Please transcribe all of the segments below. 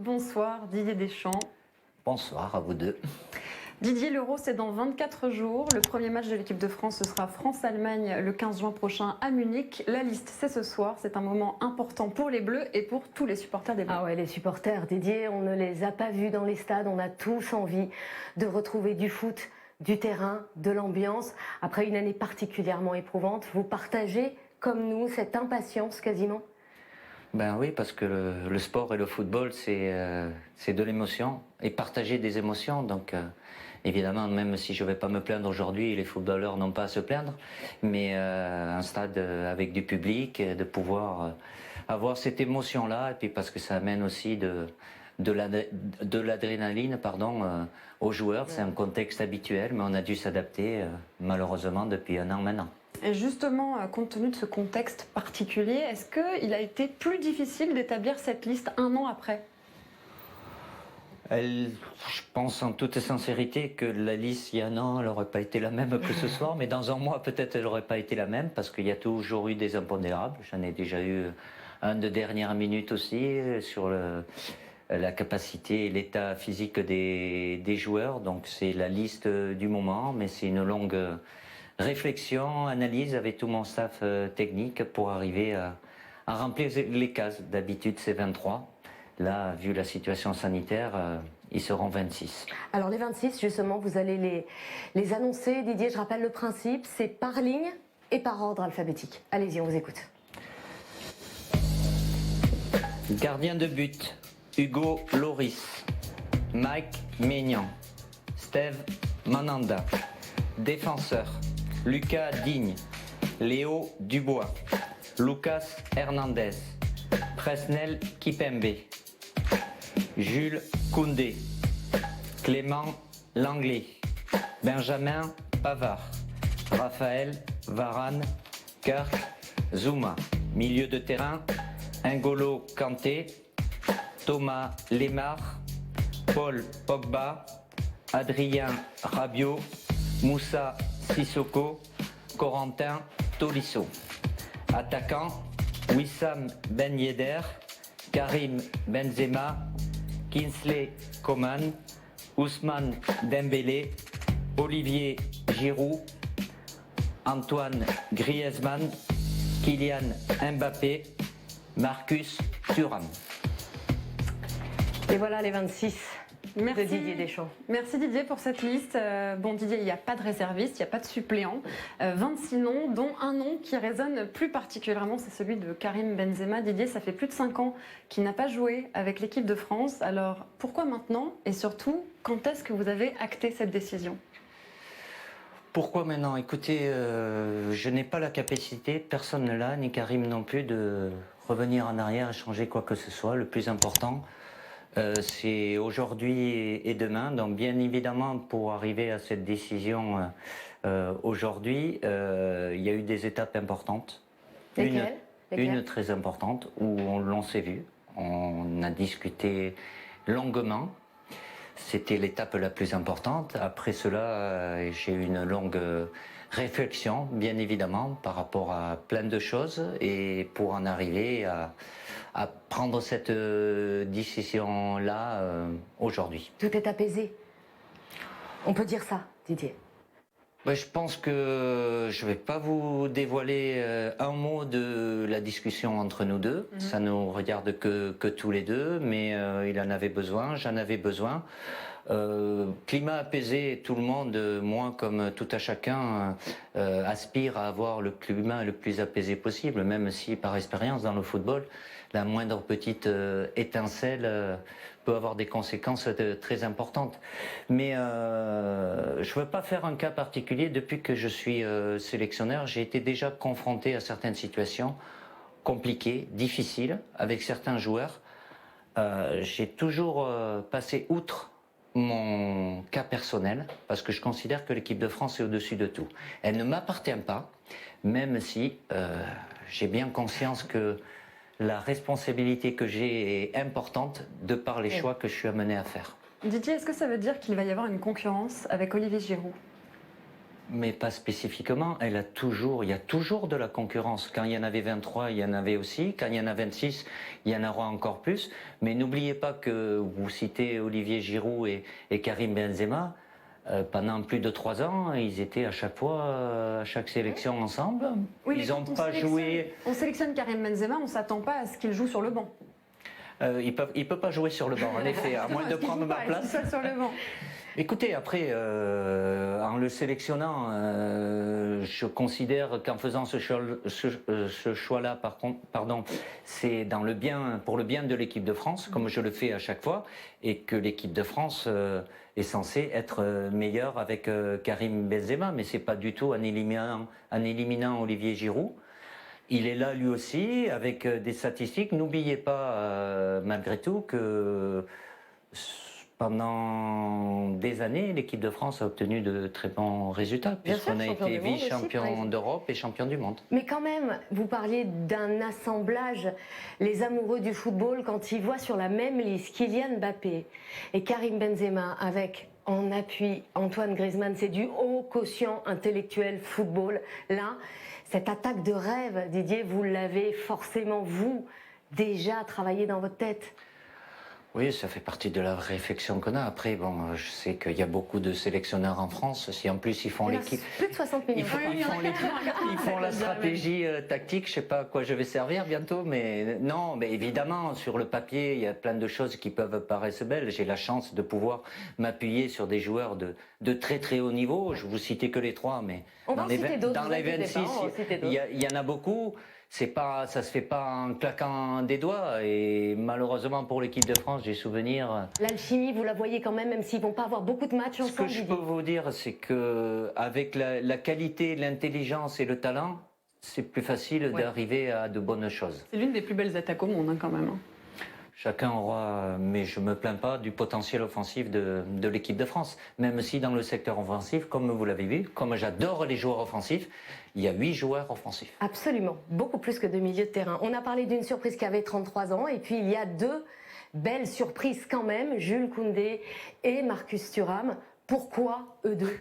bonsoir Didier Deschamps. Bonsoir à vous deux. Didier, l'Euro c'est dans 24 jours. Le premier match de l'équipe de France, ce sera France-Allemagne le 15 juin prochain à Munich. La liste c'est ce soir, c'est un moment important pour les Bleus et pour tous les supporters des Bleus. Ah ouais, les supporters, Didier, on ne les a pas vus dans les stades, on a tous envie de retrouver du foot, du terrain, de l'ambiance. Après une année particulièrement éprouvante, vous partagez comme nous cette impatience quasiment? Ben oui, parce que le sport et le football, c'est de l'émotion et partager des émotions. Donc évidemment, même si je ne vais pas me plaindre aujourd'hui, les footballeurs n'ont pas à se plaindre, mais un stade avec du public, de pouvoir avoir cette émotion-là, et puis parce que ça amène aussi de l'adrénaline aux joueurs. C'est un contexte habituel, mais on a dû s'adapter malheureusement depuis un an maintenant. Et justement, compte tenu de ce contexte particulier, est-ce qu'il a été plus difficile d'établir cette liste un an après ? Je pense en toute sincérité que la liste il y a un an, elle n'aurait pas été la même que ce soir, mais dans un mois peut-être elle n'aurait pas été la même parce qu'il y a toujours eu des impondérables. J'en ai déjà eu un de dernière minute aussi sur la capacité et l'état physique des joueurs. Donc c'est la liste du moment, mais c'est une longue réflexion, analyse avec tout mon staff technique pour arriver à remplir les cases. D'habitude c'est 23. Là, vu la situation sanitaire, ils seront 26. Alors les 26, justement, vous allez les annoncer. Didier, je rappelle le principe, c'est par ligne et par ordre alphabétique. Allez-y, on vous écoute. Gardien de but, Hugo Loris. Mike Maignan. Steve Mananda. Défenseur, Lucas Digne. Léo Dubois. Lucas Hernandez. Presnel Kipembe. Jules Koundé. Clément Langlais. Benjamin Pavard. Raphaël Varane. Kirk Zouma. Milieu de terrain, N'Golo Kanté. Thomas Lemar. Paul Pogba. Adrien Rabiot. Moussa Sissoko. Corentin Tolisso. Attaquant, Wissam Ben Yedder. Karim Benzema. Kingsley Coman. Ousmane Dembélé. Olivier Giroud. Antoine Griezmann. Kylian Mbappé. Marcus Thuram. Et voilà les 26 de Didier Deschamps. Merci Didier pour cette liste. Bon Didier, il n'y a pas de réserviste, il n'y a pas de suppléant. 26 noms, dont un nom qui résonne plus particulièrement, c'est celui de Karim Benzema. Didier, ça fait plus de 5 ans qu'il n'a pas joué avec l'équipe de France. Alors pourquoi maintenant? Et surtout, quand est-ce que vous avez acté cette décision? Pourquoi maintenant? Écoutez, je n'ai pas la capacité, personne ne l'a, ni Karim non plus, de revenir en arrière et changer quoi que ce soit. Le plus important, c'est aujourd'hui et demain. Donc bien évidemment, pour arriver à cette décision aujourd'hui, il y a eu des étapes importantes. Lesquelles? Une très importante, où l'on s'est vu, on a discuté longuement. C'était l'étape la plus importante. Après cela, j'ai eu une longue réflexion, bien évidemment, par rapport à plein de choses, et pour en arriver à prendre cette décision-là aujourd'hui. Tout est apaisé. On peut dire ça, Didier. Ben, je pense que je ne vais pas vous dévoiler un mot de la discussion entre nous deux. Ça ne nous regarde que tous les deux, mais il en avait besoin, j'en avais besoin. Climat apaisé, tout le monde, moi comme tout à chacun, aspire à avoir le climat le plus apaisé possible, même si par expérience dans le football, la moindre petite étincelle peut avoir des conséquences très importantes. Mais je ne veux pas faire un cas particulier. Depuis que je suis sélectionneur, j'ai été déjà confronté à certaines situations compliquées, difficiles, avec certains joueurs. J'ai toujours passé outre mon cas personnel, parce que je considère que l'équipe de France est au-dessus de tout. Elle ne m'appartient pas, même si j'ai bien conscience que la responsabilité que j'ai est importante de par les choix que je suis amené à faire. Didier, est-ce que ça veut dire qu'il va y avoir une concurrence avec Olivier Giroud? Mais pas spécifiquement, il y a toujours de la concurrence. Quand il y en avait 23, il y en avait aussi. Quand il y en a 26, il y en aura encore plus. Mais n'oubliez pas que vous citez Olivier Giroud et Karim Benzema. Pendant plus de 3 ans, ils étaient à chaque fois, à chaque sélection ensemble. Oui, ils n'ont pas joué. On sélectionne Karim Benzema, on ne s'attend pas à ce qu'il joue sur le banc. Il peut pas jouer sur le banc, en effet, à moins de prendre ma place. Sur le banc. Écoutez, après, en le sélectionnant, je considère qu'en faisant ce choix-là, c'est pour le bien de l'équipe de France, comme je le fais à chaque fois, et que l'équipe de France est censée être meilleure avec Karim Benzema, mais c'est pas du tout en éliminant Olivier Giroud. Il est là lui aussi, avec des statistiques. N'oubliez pas, malgré tout, que pendant des années, l'équipe de France a obtenu de très bons résultats, puisqu'on a été vice-champion d'Europe et champion du monde. Mais quand même, vous parliez d'un assemblage. Les amoureux du football, quand ils voient sur la même liste Kylian Mbappé et Karim Benzema avec en appui Antoine Griezmann, c'est du haut quotient intellectuel football. Là, cette attaque de rêve, Didier, vous l'avez forcément, vous, déjà travaillé dans votre tête. Oui, ça fait partie de la réflexion qu'on a. Après, bon, je sais qu'il y a beaucoup de sélectionneurs en France. Si en plus ils font l'équipe, plus de 60 millions. Ils font la stratégie tactique. Je sais pas à quoi je vais servir bientôt, mais non. Mais évidemment, sur le papier, il y a plein de choses qui peuvent paraître belles. J'ai la chance de pouvoir m'appuyer sur des joueurs de très très haut niveau. Je vous citais que les 3, mais dans les 26, il y en a beaucoup. Ça se fait pas en claquant des doigts, et malheureusement pour l'équipe de France, j'ai souvenir. L'alchimie, vous la voyez quand même s'ils vont pas avoir beaucoup de matchs ensemble. Ce que je peux vous dire, c'est que avec la qualité, l'intelligence et le talent, c'est plus facile d'arriver à de bonnes choses. C'est l'une des plus belles attaques au monde, quand même. Chacun aura, mais je me plains pas du potentiel offensif de l'équipe de France. Même si dans le secteur offensif, comme vous l'avez vu, comme j'adore les joueurs offensifs, il y a 8 joueurs offensifs. Absolument, beaucoup plus que de milieu de terrain. On a parlé d'une surprise qui avait 33 ans, et puis il y a 2 belles surprises quand même, Jules Koundé et Marcus Thuram. Pourquoi eux deux ?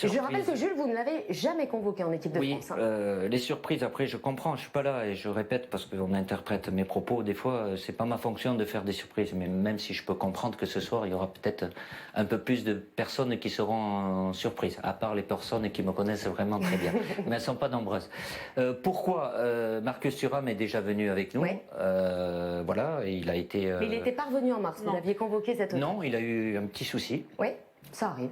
Je rappelle que Jules, vous ne l'avez jamais convoqué en équipe de France. Oui, les surprises, après je comprends, je suis pas là et je répète parce qu'on interprète mes propos. Des fois, c'est pas ma fonction de faire des surprises, mais même si je peux comprendre que ce soir, il y aura peut-être un peu plus de personnes qui seront surprises, à part les personnes qui me connaissent vraiment très bien. Mais elles sont pas nombreuses. Pourquoi Marcus Thuram est déjà venu avec nous. Voilà, et il a été... Mais il n'était pas revenu en mars, vous l'aviez convoqué cette automne. Non, il a eu un petit souci. Oui, ça arrive.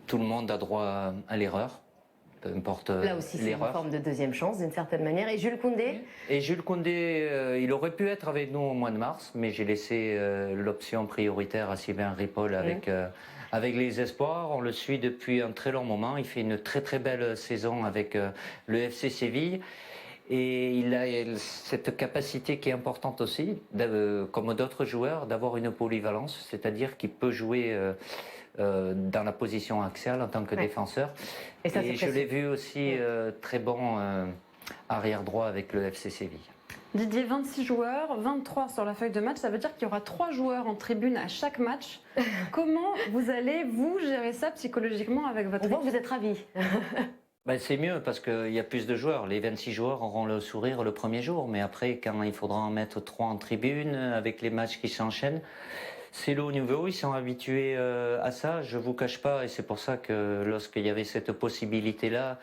Tout le monde a droit à l'erreur, peu importe l'erreur. Là aussi, c'est une forme de deuxième chance, d'une certaine manière. Et Jules Koundé ? Et Jules Koundé, il aurait pu être avec nous au mois de mars, mais j'ai laissé l'option prioritaire à Sylvain Ripoll avec les espoirs. On le suit depuis un très long moment. Il fait une très très belle saison avec le FC Séville. Et il a cette capacité qui est importante aussi, comme d'autres joueurs, d'avoir une polyvalence, c'est-à-dire qu'il peut jouer... dans la position axiale en tant que défenseur. Et je l'ai vu aussi très bon arrière droit avec le FC Séville. Didier, 26 joueurs, 23 sur la feuille de match, ça veut dire qu'il y aura 3 joueurs en tribune à chaque match. Comment vous allez, gérer ça psychologiquement avec votre équipe ? Vous êtes ravis. C'est mieux parce qu'il y a plus de joueurs. Les 26 joueurs auront le sourire le premier jour, mais après, quand il faudra en mettre 3 en tribune, avec les matchs qui s'enchaînent, c'est le haut niveau, ils sont habitués à ça, je ne vous cache pas, et c'est pour ça que lorsqu'il y avait cette possibilité-là,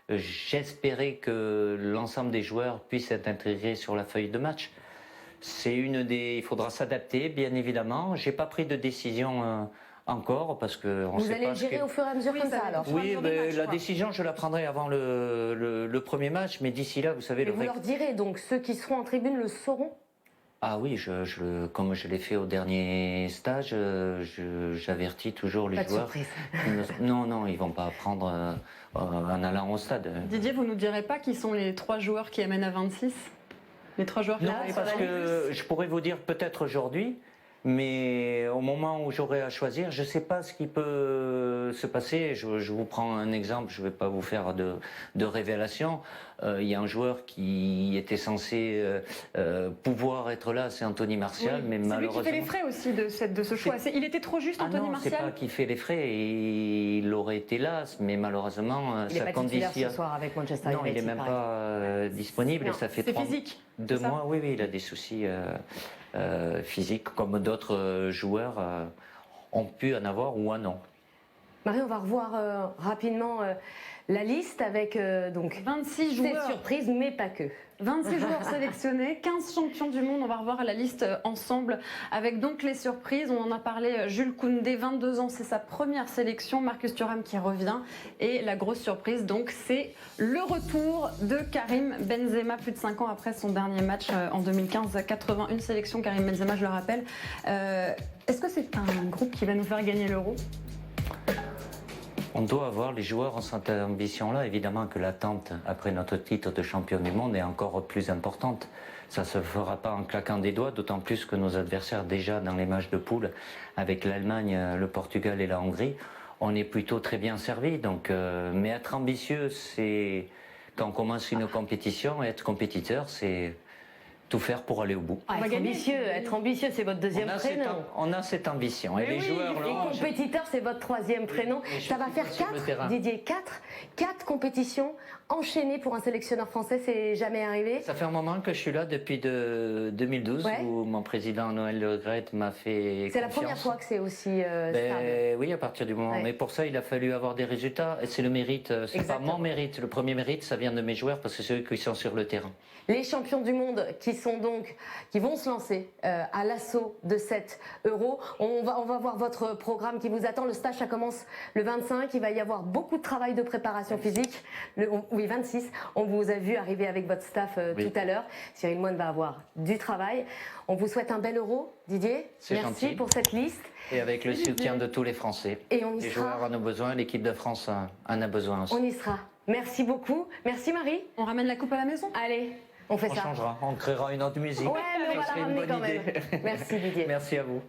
j'espérais que l'ensemble des joueurs puissent être intégrés sur la feuille de match. Il faudra s'adapter, bien évidemment. Je n'ai pas pris de décision encore, parce que vous allez le gérer au fur et à mesure comme ça, alors. Oui, la décision, je la prendrai avant le premier match, mais d'ici là, vous savez... Et vous leur direz, donc, ceux qui seront en tribune le sauront ? Ah oui, comme je l'ai fait au dernier stage, j'avertis toujours les joueurs. Pas de surprise. Non, ils vont pas apprendre en allant au stade. Didier, vous nous direz pas qui sont les 3 joueurs qui amènent à 26 ? Les 3 joueurs qui Non, parce que je pourrais vous dire peut-être aujourd'hui, Mais au moment où j'aurai à choisir, je ne sais pas ce qui peut se passer. Je vous prends un exemple, je ne vais pas vous faire de révélation. Il y a un joueur qui était censé pouvoir être là, c'est Anthony Martial, mais C'est lui malheureusement... qui fait les frais aussi de ce choix. Il était trop juste, Anthony non, c'est Martial. pas qui fait les frais, il aurait été là, mais malheureusement, Il n'est sa pas titulaire condition... ce soir avec Manchester Non, United. il n'est même pareil. pas disponible Non, et ça fait c'est physique, 2 c'est ça mois. Oui, il a des soucis physiques comme d'autres joueurs ont pu en avoir ou en ont. Marie, on va revoir rapidement la liste avec donc 26 ces joueurs. surprises, mais pas que. 26 joueurs sélectionnés, 15 champions du monde. On va revoir la liste ensemble avec donc les surprises. On en a parlé, Jules Koundé, 22 ans, c'est sa première sélection. Marcus Thuram qui revient. Et la grosse surprise, donc, c'est le retour de Karim Benzema, plus de 5 ans après son dernier match en 2015. 81 sélections, Karim Benzema, je le rappelle. Est-ce que c'est un groupe qui va nous faire gagner l'Euro ? On doit avoir, les joueurs ont cette ambition-là. Évidemment que l'attente après notre titre de champion du monde est encore plus importante. Ça ne se fera pas en claquant des doigts, d'autant plus que nos adversaires, déjà dans les matchs de poule, avec l'Allemagne, le Portugal et la Hongrie, on est plutôt très bien servis. Donc, mais être ambitieux, c'est quand on commence une compétition, être compétiteur, c'est tout faire pour aller au bout. Ah, être ambitieux, c'est votre deuxième prénom. On a cette ambition. Mais et les oui, joueurs Et l'ont. compétiteur, c'est votre troisième prénom. Ça va faire sur le terrain. Didier, 4 compétitions enchaînées pour un sélectionneur français, c'est jamais arrivé. Ça fait un moment que je suis là depuis 2012 Ouais. où mon président Noël Le Graët m'a fait C'est la confiance. première fois que c'est aussi stable. Oui, à partir du moment. Ouais. Mais pour ça, il a fallu avoir des résultats. Et c'est le mérite. C'est pas Exactement. mon mérite. Le premier mérite, ça vient de mes joueurs parce que c'est eux qui sont sur le terrain. Les champions du monde qui vont se lancer à l'assaut de cet euro. On va voir votre programme qui vous attend. Le stage, ça commence le 25. Il va y avoir beaucoup de travail de préparation physique. Oui, 26. On vous a vu arriver avec votre staff Oui. tout à l'heure. Cyril Moine va avoir du travail. On vous souhaite un bel euro, Didier. C'est Merci gentil. pour cette liste. Et avec le soutien de tous les Français. Et on y Les sera. joueurs en ont besoin, l'équipe de France en a besoin aussi. On y sera. Merci beaucoup. Merci Marie. On ramène la coupe à la maison ? Allez, on fait On ça. changera, on créera une autre musique. Ouais, mais on Ça va serait la une ramener bonne quand même. idée. Merci Didier. Merci à vous.